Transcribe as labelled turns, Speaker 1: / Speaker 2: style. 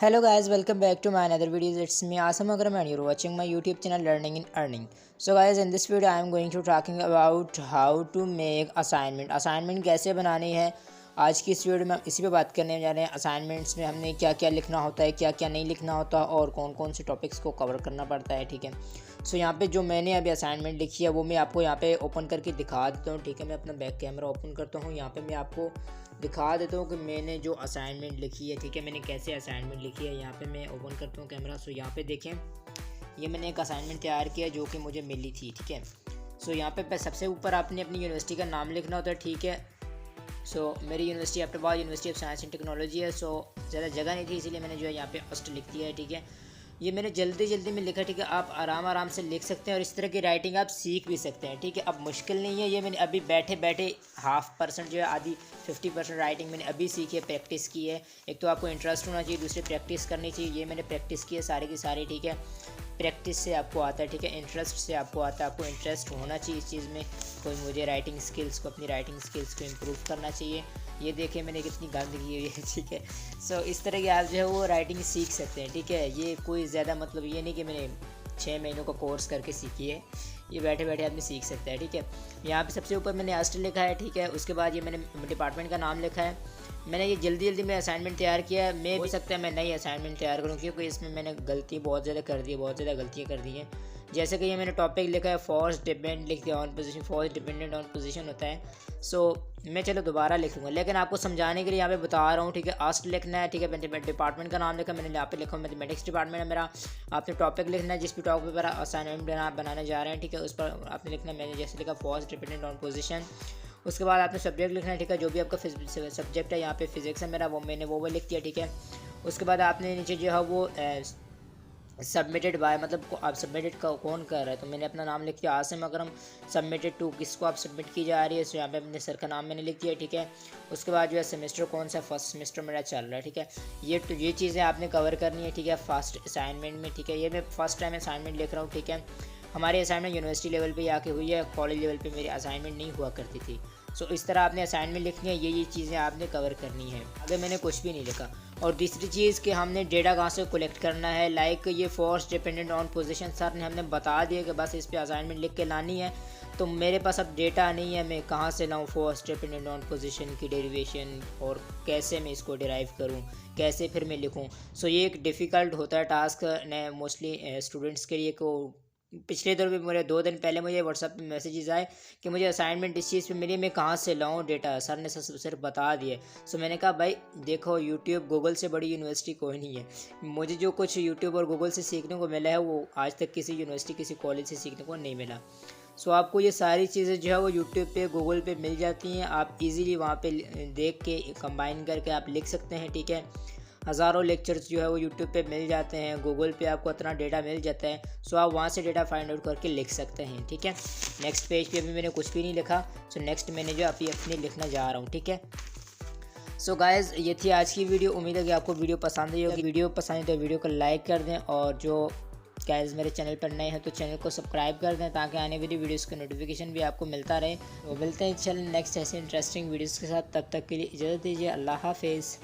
Speaker 1: Hello guys, welcome back to my another videos. It's me Asim Akram and you're watching my YouTube channel Learning in Earning. So guys, in this video I am going to talking about how to make assignment कैसे बनानी है। आज की इस video में हम इसी पे बात करने जा रहे हैं। असाइनमेंट्स में हमने क्या क्या लिखना होता है, क्या क्या नहीं लिखना होता और कौन कौन से टॉपिक्स को कवर करना पड़ता है। ठीक है, सो यहाँ पे जो मैंने अभी असाइनमेंट लिखी है वो मैं आपको यहाँ पे ओपन करके दिखा देता हूँ। ठीक है, मैं अपना बैक कैमरा ओपन करता हूँ, यहाँ पे मैं आपको दिखा देता हूँ कि मैंने जो असाइनमेंट लिखी है। ठीक है, मैंने कैसे असाइनमेंट लिखी है, यहाँ पे मैं ओपन करता हूँ कैमरा। सो यहाँ पे देखें, ये मैंने एक असाइनमेंट तैयार किया जो कि मुझे मिली थी। ठीक है, सो यहाँ पे सबसे ऊपर आपने अपनी यूनिवर्सिटी का नाम लिखना होता है। ठीक है, सो मेरी यूनिवर्सिटी आफ्टरबाद university of science and technology है। सो ज़्यादा जगह नहीं थी इसीलिए मैंने जो है यहाँ पे अस्ट लिख दिया है। ठीक है, ये मैंने जल्दी में लिखा। ठीक है, आप आराम से लिख सकते हैं और इस तरह की राइटिंग आप सीख भी सकते हैं। ठीक है, अब मुश्किल नहीं है, ये मैंने अभी बैठे 0.5% जो है आधी 50% राइटिंग मैंने अभी सीखी है, प्रैक्टिस की है। एक तो आपको इंटरेस्ट होना चाहिए, दूसरी प्रैक्टिस करनी चाहिए। ये मैंने प्रैक्टिस की है सारी की सारी। ठीक है, प्रैक्टिस से आपको आता है। ठीक है, इंटरेस्ट से आपको आता है, आपको इंटरेस्ट होना चाहिए इस चीज़ में। कोई मुझे राइटिंग स्किल्स को अपनी राइटिंग स्किल्स को इम्प्रूव करना चाहिए। ये देखिए मैंने कितनी गंदगी हुई है। ठीक है, सो इस तरह की आप जो है वो राइटिंग सीख सकते हैं। ठीक है, ये कोई ज़्यादा मतलब ये नहीं कि मैंने 6 महीनों का कोर्स करके सीखी है, ये बैठे आदमी सीख सकता है। ठीक है, यहाँ पे सबसे ऊपर मैंने अस्ट लिखा है। ठीक है, उसके बाद ये मैंने डिपार्टमेंट का नाम लिखा है। मैंने ये जल्दी में असाइनमेंट तैयार किया है। मैं हो सकता है मैं नई असाइनमेंट तैयार करूँ क्योंकि इसमें मैंने गलती बहुत ज़्यादा कर दी है, बहुत ज़्यादा गलतियाँ कर दी हैं। जैसे कि ये मैंने टॉपिक लिखा है फोर्स डिपेंड लिख दिया on position, force dependent on position होता है। सो मैं चलो दोबारा लिखूँगा लेकिन आपको समझाने के लिए यहाँ पे बता रहा हूँ। ठीक है, अस्ट लिखना है। ठीक है, मैंने डिपार्टमेंट का नाम लिखा, मैंने यहाँ पे लिखा मैथमेटिक्स डिपार्टमेंट है मेरा। आपने टॉपिक लिखना है, जिस भी टॉपिक पर असाइनमेंट बनाने जा रहे हैं। ठीक है, उस पर आपने लिखना है, मैंने जैसे लिखा फोर्स डिपेंडेंट ऑन पोजीशन। उसके बाद आपने सब्जेक्ट लिखना है। ठीक है, जो भी आपका सब्जेक्ट है, यहाँ पे फिजिक्स है मेरा, वो मैंने वो लिख दिया। ठीक है, उसके बाद आपने नीचे जो है वो सबमिटेड बाय मतलब आप सबमिटेड का कौन कर रहा है, तो मैंने अपना नाम लिख दिया आसिम अकरम। सबमिटेड टू किसको आप सबमिट की जा रही है, सो यहाँ पे अपने सर का नाम मैंने लिख दिया। ठीक है, उसके बाद जो है सेमेस्टर कौन सा, फर्स्ट सेमेस्टर मेरा चल रहा है। ठीक है, ये चीज़ें आपने कवर करनी है। ठीक है, फर्स्ट असाइनमेंट में। ठीक है, ये मैं फर्स्ट टाइम असाइनमेंट लिख रहा हूँ। ठीक है, हमारी असाइनमेंट यूनिवर्सिटी लेवल पे आके हुई है, कॉलेज लेवल पे मेरी असाइनमेंट नहीं हुआ करती थी। सो इस तरह आपने असाइनमेंट लिखनी है, ये चीज़ें आपने कवर करनी है। आगे मैंने कुछ भी नहीं लिखा। और तीसरी चीज़ कि हमने डेटा कहाँ से कलेक्ट करना है, लाइक ये force dependent on position sir ने हमने बता दिया कि बस इस पे असाइनमेंट लिख के लानी है। तो मेरे पास अब डेटा नहीं है, मैं कहाँ से लाऊँ फोर्स डिपेंडेंट ऑन पोजीशन की डेरिवेशन और कैसे मैं इसको डिराइव करूँ, कैसे फिर मैं लिखूँ। सो ये एक डिफ़िकल्ट होता है टास्क ने मोस्टली स्टूडेंट्स के लिए। को पिछले दौर में मेरे 2 दिन पहले मुझे व्हाट्सएप पे मैसेजेस आए कि मुझे असाइनमेंट इस चीज़ पे मिली, मैं कहाँ से लाऊँ डेटा, सर ने सिर्फ बता दिए। सो मैंने कहा भाई देखो, यूट्यूब गूगल से बड़ी यूनिवर्सिटी कोई नहीं है। मुझे जो कुछ यूट्यूब और गूगल से सीखने को मिला है वो आज तक किसी यूनिवर्सिटी किसी कॉलेज से सीखने को नहीं मिला। सो आपको ये सारी चीज़ें जो है वो यूट्यूब पे गूगल पे मिल जाती हैं, आप इजीली वहाँ पे देख के कंबाइन करके आप लिख सकते हैं। ठीक है, हज़ारों लेक्चर्स जो है वो यूट्यूब पे मिल जाते हैं, गूगल पे आपको इतना डेटा मिल जाता है। सो आप वहाँ से डेटा फाइंड आउट करके लिख सकते हैं। ठीक है, नेक्स्ट पेज पे अभी मैंने कुछ भी नहीं लिखा। सो नेक्स्ट मैंने जो अभी अपनी लिखना जा रहा हूँ। ठीक है, सो गाइज़ ये थी आज की वीडियो। उम्मीद है कि आपको वीडियो पसंद आई होगी। वीडियो पसंद है तो वीडियो को लाइक कर दें और जो गाइज़ मेरे चैनल पर नए हैं तो चैनल को सब्सक्राइब कर दें ताकि आने वाली वीडियोस का नोटिफिकेशन भी आपको मिलता रहे। तो मिलते हैं चल नेक्स्ट ऐसे इंटरेस्टिंग वीडियोस के साथ, तब तक के लिए इजाज़त दीजिए। अल्लाह हाफिज़।